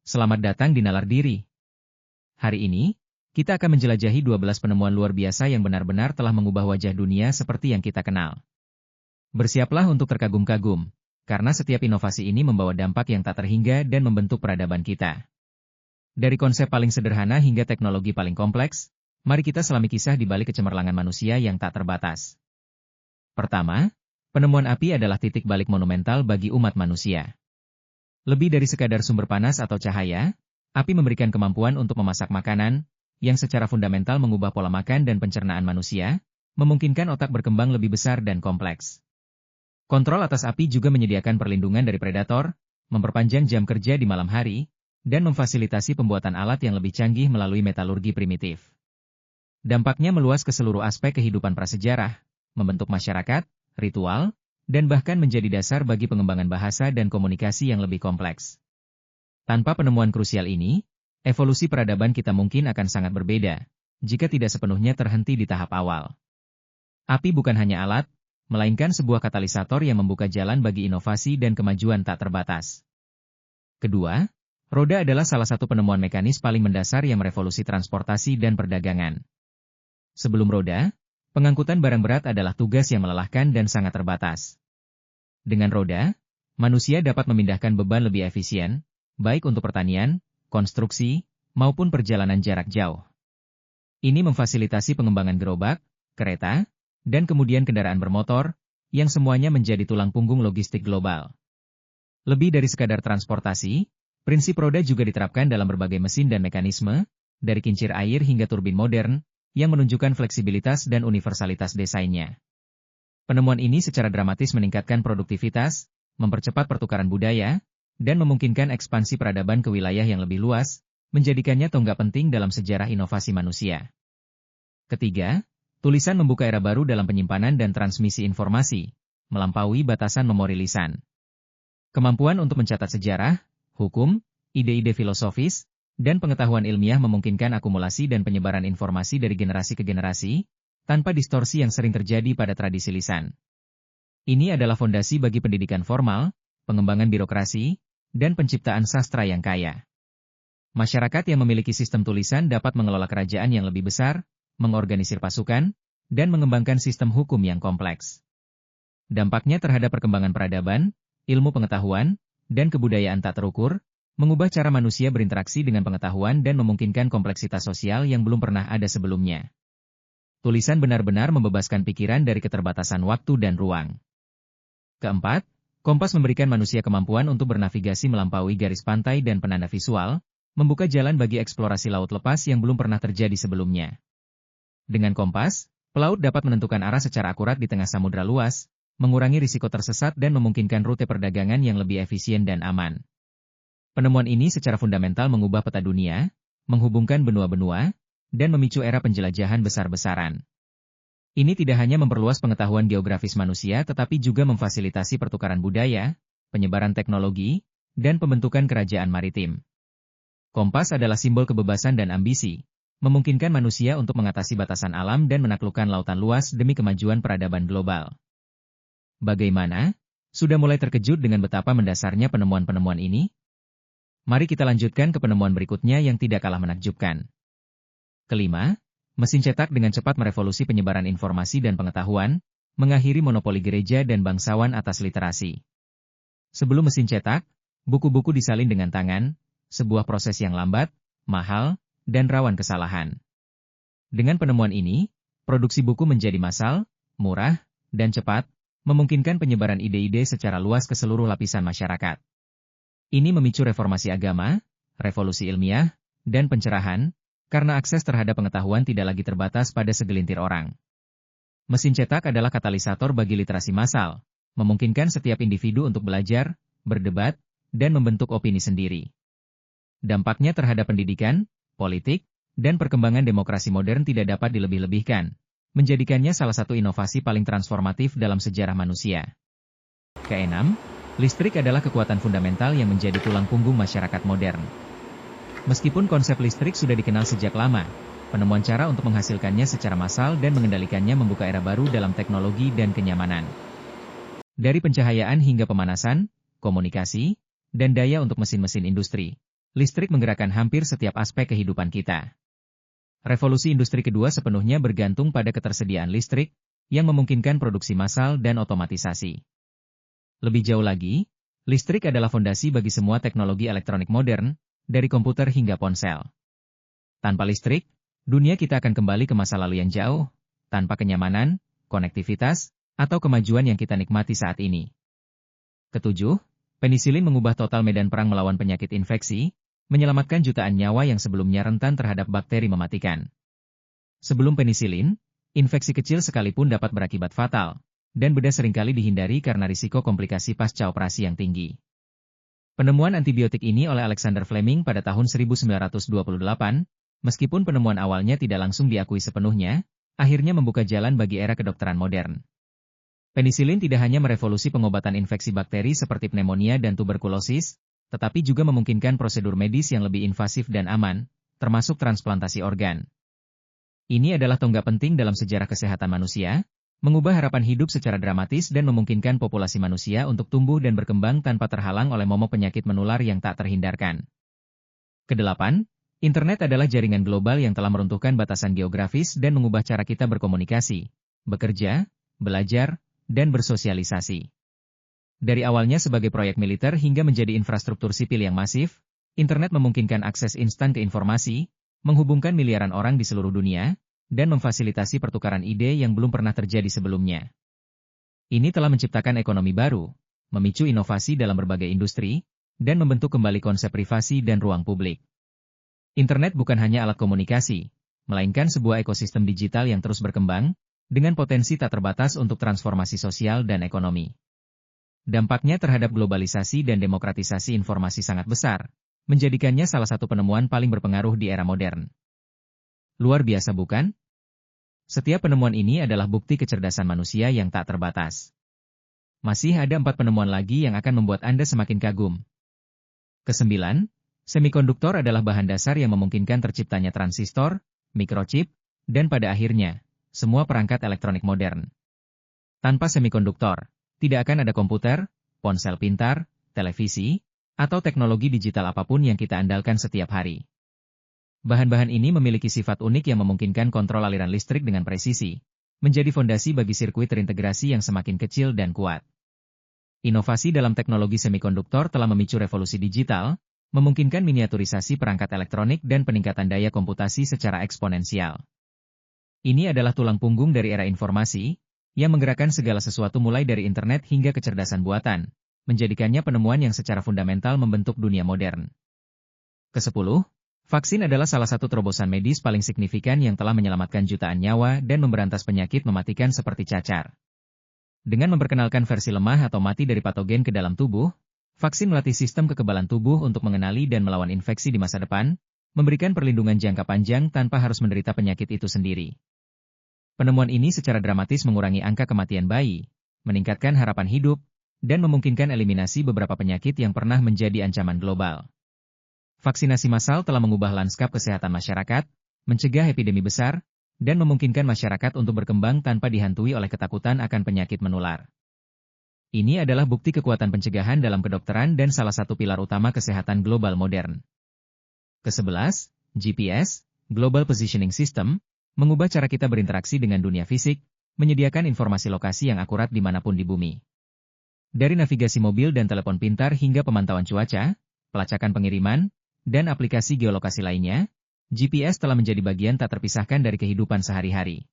Selamat datang di Nalar Diri. Hari ini, kita akan menjelajahi 12 penemuan luar biasa yang benar-benar telah mengubah wajah dunia seperti yang kita kenal. Bersiaplah untuk terkagum-kagum, karena setiap inovasi ini membawa dampak yang tak terhingga dan membentuk peradaban kita. Dari konsep paling sederhana hingga teknologi paling kompleks, mari kita selami kisah di balik kecemerlangan manusia yang tak terbatas. Pertama, penemuan api adalah titik balik monumental bagi umat manusia. Lebih dari sekadar sumber panas atau cahaya, api memberikan kemampuan untuk memasak makanan, yang secara fundamental mengubah pola makan dan pencernaan manusia, memungkinkan otak berkembang lebih besar dan kompleks. Kontrol atas api juga menyediakan perlindungan dari predator, memperpanjang jam kerja di malam hari, dan memfasilitasi pembuatan alat yang lebih canggih melalui metalurgi primitif. Dampaknya meluas ke seluruh aspek kehidupan prasejarah, membentuk masyarakat, ritual, dan bahkan menjadi dasar bagi pengembangan bahasa dan komunikasi yang lebih kompleks. Tanpa penemuan krusial ini, evolusi peradaban kita mungkin akan sangat berbeda, jika tidak sepenuhnya terhenti di tahap awal. Api bukan hanya alat, melainkan sebuah katalisator yang membuka jalan bagi inovasi dan kemajuan tak terbatas. Kedua, roda adalah salah satu penemuan mekanis paling mendasar yang merevolusi transportasi dan perdagangan. Sebelum roda, pengangkutan barang berat adalah tugas yang melelahkan dan sangat terbatas. Dengan roda, manusia dapat memindahkan beban lebih efisien, baik untuk pertanian, konstruksi, maupun perjalanan jarak jauh. Ini memfasilitasi pengembangan gerobak, kereta, dan kemudian kendaraan bermotor, yang semuanya menjadi tulang punggung logistik global. Lebih dari sekadar transportasi, prinsip roda juga diterapkan dalam berbagai mesin dan mekanisme, dari kincir air hingga turbin modern, yang menunjukkan fleksibilitas dan universalitas desainnya. Penemuan ini secara dramatis meningkatkan produktivitas, mempercepat pertukaran budaya, dan memungkinkan ekspansi peradaban ke wilayah yang lebih luas, menjadikannya tonggak penting dalam sejarah inovasi manusia. Ketiga, tulisan membuka era baru dalam penyimpanan dan transmisi informasi, melampaui batasan memori lisan. Kemampuan untuk mencatat sejarah, hukum, ide-ide filosofis, dan pengetahuan ilmiah memungkinkan akumulasi dan penyebaran informasi dari generasi ke generasi, tanpa distorsi yang sering terjadi pada tradisi lisan. Ini adalah fondasi bagi pendidikan formal, pengembangan birokrasi, dan penciptaan sastra yang kaya. Masyarakat yang memiliki sistem tulisan dapat mengelola kerajaan yang lebih besar, mengorganisir pasukan, dan mengembangkan sistem hukum yang kompleks. Dampaknya terhadap perkembangan peradaban, ilmu pengetahuan, dan kebudayaan tak terukur, mengubah cara manusia berinteraksi dengan pengetahuan dan memungkinkan kompleksitas sosial yang belum pernah ada sebelumnya. Tulisan benar-benar membebaskan pikiran dari keterbatasan waktu dan ruang. Keempat, kompas memberikan manusia kemampuan untuk bernavigasi melampaui garis pantai dan penanda visual, membuka jalan bagi eksplorasi laut lepas yang belum pernah terjadi sebelumnya. Dengan kompas, pelaut dapat menentukan arah secara akurat di tengah samudra luas, mengurangi risiko tersesat dan memungkinkan rute perdagangan yang lebih efisien dan aman. Penemuan ini secara fundamental mengubah peta dunia, menghubungkan benua-benua, dan memicu era penjelajahan besar-besaran. Ini tidak hanya memperluas pengetahuan geografis manusia tetapi juga memfasilitasi pertukaran budaya, penyebaran teknologi, dan pembentukan kerajaan maritim. Kompas adalah simbol kebebasan dan ambisi, memungkinkan manusia untuk mengatasi batasan alam dan menaklukkan lautan luas demi kemajuan peradaban global. Bagaimana? Sudah mulai terkejut dengan betapa mendasarnya penemuan-penemuan ini? Mari kita lanjutkan ke penemuan berikutnya yang tidak kalah menakjubkan. Kelima, mesin cetak dengan cepat merevolusi penyebaran informasi dan pengetahuan, mengakhiri monopoli gereja dan bangsawan atas literasi. Sebelum mesin cetak, buku-buku disalin dengan tangan, sebuah proses yang lambat, mahal, dan rawan kesalahan. Dengan penemuan ini, produksi buku menjadi massal, murah, dan cepat, memungkinkan penyebaran ide-ide secara luas ke seluruh lapisan masyarakat. Ini memicu reformasi agama, revolusi ilmiah, dan pencerahan, karena akses terhadap pengetahuan tidak lagi terbatas pada segelintir orang. Mesin cetak adalah katalisator bagi literasi massal, memungkinkan setiap individu untuk belajar, berdebat, dan membentuk opini sendiri. Dampaknya terhadap pendidikan, politik, dan perkembangan demokrasi modern tidak dapat dilebih-lebihkan, menjadikannya salah satu inovasi paling transformatif dalam sejarah manusia. Keenam, listrik adalah kekuatan fundamental yang menjadi tulang punggung masyarakat modern. Meskipun konsep listrik sudah dikenal sejak lama, penemuan cara untuk menghasilkannya secara massal dan mengendalikannya membuka era baru dalam teknologi dan kenyamanan. Dari pencahayaan hingga pemanasan, komunikasi, dan daya untuk mesin-mesin industri, listrik menggerakkan hampir setiap aspek kehidupan kita. Revolusi industri kedua sepenuhnya bergantung pada ketersediaan listrik, yang memungkinkan produksi massal dan otomatisasi. Lebih jauh lagi, listrik adalah fondasi bagi semua teknologi elektronik modern, dari komputer hingga ponsel. Tanpa listrik, dunia kita akan kembali ke masa lalu yang jauh, tanpa kenyamanan, konektivitas, atau kemajuan yang kita nikmati saat ini. Ketujuh, penisilin mengubah total medan perang melawan penyakit infeksi, menyelamatkan jutaan nyawa yang sebelumnya rentan terhadap bakteri mematikan. Sebelum penisilin, infeksi kecil sekalipun dapat berakibat fatal, dan bedah seringkali dihindari karena risiko komplikasi pasca operasi yang tinggi. Penemuan antibiotik ini oleh Alexander Fleming pada tahun 1928, meskipun penemuan awalnya tidak langsung diakui sepenuhnya, akhirnya membuka jalan bagi era kedokteran modern. Penisilin tidak hanya merevolusi pengobatan infeksi bakteri seperti pneumonia dan tuberkulosis, tetapi juga memungkinkan prosedur medis yang lebih invasif dan aman, termasuk transplantasi organ. Ini adalah tonggak penting dalam sejarah kesehatan manusia, mengubah harapan hidup secara dramatis dan memungkinkan populasi manusia untuk tumbuh dan berkembang tanpa terhalang oleh momok penyakit menular yang tak terhindarkan. Kedelapan, internet adalah jaringan global yang telah meruntuhkan batasan geografis dan mengubah cara kita berkomunikasi, bekerja, belajar, dan bersosialisasi. Dari awalnya sebagai proyek militer hingga menjadi infrastruktur sipil yang masif, internet memungkinkan akses instan ke informasi, menghubungkan miliaran orang di seluruh dunia, dan memfasilitasi pertukaran ide yang belum pernah terjadi sebelumnya. Ini telah menciptakan ekonomi baru, memicu inovasi dalam berbagai industri, dan membentuk kembali konsep privasi dan ruang publik. Internet bukan hanya alat komunikasi, melainkan sebuah ekosistem digital yang terus berkembang, dengan potensi tak terbatas untuk transformasi sosial dan ekonomi. Dampaknya terhadap globalisasi dan demokratisasi informasi sangat besar, menjadikannya salah satu penemuan paling berpengaruh di era modern. Luar biasa bukan? Setiap penemuan ini adalah bukti kecerdasan manusia yang tak terbatas. Masih ada 4 penemuan lagi yang akan membuat Anda semakin kagum. Kesembilan, semikonduktor adalah bahan dasar yang memungkinkan terciptanya transistor, mikrochip, dan pada akhirnya, semua perangkat elektronik modern. Tanpa semikonduktor, tidak akan ada komputer, ponsel pintar, televisi, atau teknologi digital apapun yang kita andalkan setiap hari. Bahan-bahan ini memiliki sifat unik yang memungkinkan kontrol aliran listrik dengan presisi, menjadi fondasi bagi sirkuit terintegrasi yang semakin kecil dan kuat. Inovasi dalam teknologi semikonduktor telah memicu revolusi digital, memungkinkan miniaturisasi perangkat elektronik dan peningkatan daya komputasi secara eksponensial. Ini adalah tulang punggung dari era informasi, yang menggerakkan segala sesuatu mulai dari internet hingga kecerdasan buatan, menjadikannya penemuan yang secara fundamental membentuk dunia modern. Kesepuluh, vaksin adalah salah satu terobosan medis paling signifikan yang telah menyelamatkan jutaan nyawa dan memberantas penyakit mematikan seperti cacar. Dengan memperkenalkan versi lemah atau mati dari patogen ke dalam tubuh, vaksin melatih sistem kekebalan tubuh untuk mengenali dan melawan infeksi di masa depan, memberikan perlindungan jangka panjang tanpa harus menderita penyakit itu sendiri. Penemuan ini secara dramatis mengurangi angka kematian bayi, meningkatkan harapan hidup, dan memungkinkan eliminasi beberapa penyakit yang pernah menjadi ancaman global. Vaksinasi massal telah mengubah lanskap kesehatan masyarakat, mencegah epidemi besar, dan memungkinkan masyarakat untuk berkembang tanpa dihantui oleh ketakutan akan penyakit menular. Ini adalah bukti kekuatan pencegahan dalam kedokteran dan salah satu pilar utama kesehatan global modern. Ke-11, GPS, Global Positioning System, mengubah cara kita berinteraksi dengan dunia fisik, menyediakan informasi lokasi yang akurat dimanapun di bumi. Dari navigasi mobil dan telepon pintar hingga pemantauan cuaca, pelacakan pengiriman, dan aplikasi geolokasi lainnya, GPS telah menjadi bagian tak terpisahkan dari kehidupan sehari-hari.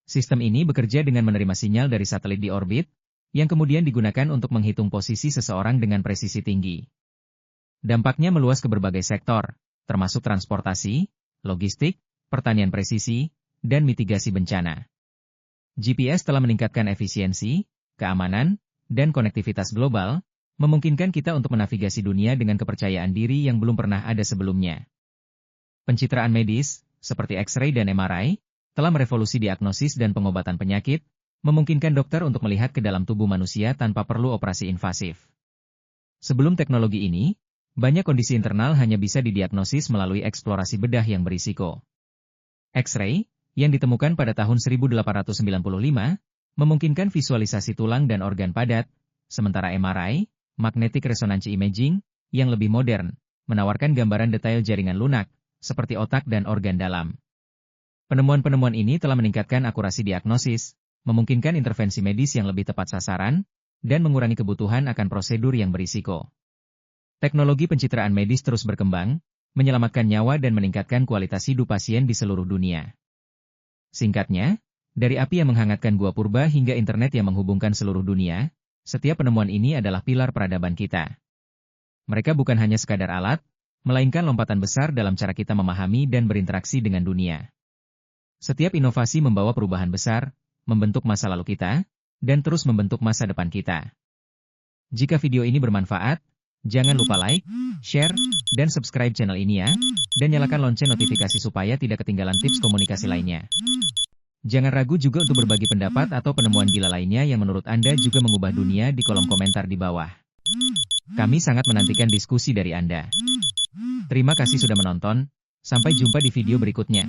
Sistem ini bekerja dengan menerima sinyal dari satelit di orbit, yang kemudian digunakan untuk menghitung posisi seseorang dengan presisi tinggi. Dampaknya meluas ke berbagai sektor, termasuk transportasi, logistik, pertanian presisi, dan mitigasi bencana. GPS telah meningkatkan efisiensi, keamanan, dan konektivitas global, memungkinkan kita untuk menavigasi dunia dengan kepercayaan diri yang belum pernah ada sebelumnya. Pencitraan medis, seperti X-ray dan MRI, telah merevolusi diagnosis dan pengobatan penyakit, memungkinkan dokter untuk melihat ke dalam tubuh manusia tanpa perlu operasi invasif. Sebelum teknologi ini, banyak kondisi internal hanya bisa didiagnosis melalui eksplorasi bedah yang berisiko. X-ray, yang ditemukan pada tahun 1895, memungkinkan visualisasi tulang dan organ padat, sementara MRI, magnetic resonance imaging, yang lebih modern, menawarkan gambaran detail jaringan lunak, seperti otak dan organ dalam. Penemuan-penemuan ini telah meningkatkan akurasi diagnosis, memungkinkan intervensi medis yang lebih tepat sasaran, dan mengurangi kebutuhan akan prosedur yang berisiko. Teknologi pencitraan medis terus berkembang, menyelamatkan nyawa dan meningkatkan kualitas hidup pasien di seluruh dunia. Singkatnya, dari api yang menghangatkan gua purba hingga internet yang menghubungkan seluruh dunia, setiap penemuan ini adalah pilar peradaban kita. Mereka bukan hanya sekadar alat, melainkan lompatan besar dalam cara kita memahami dan berinteraksi dengan dunia. Setiap inovasi membawa perubahan besar, membentuk masa lalu kita, dan terus membentuk masa depan kita. Jika video ini bermanfaat, jangan lupa like, share, dan subscribe channel ini ya, dan nyalakan lonceng notifikasi supaya tidak ketinggalan tips komunikasi lainnya. Jangan ragu juga untuk berbagi pendapat atau penemuan gila lainnya yang menurut Anda juga mengubah dunia di kolom komentar di bawah. Kami sangat menantikan diskusi dari Anda. Terima kasih sudah menonton, sampai jumpa di video berikutnya.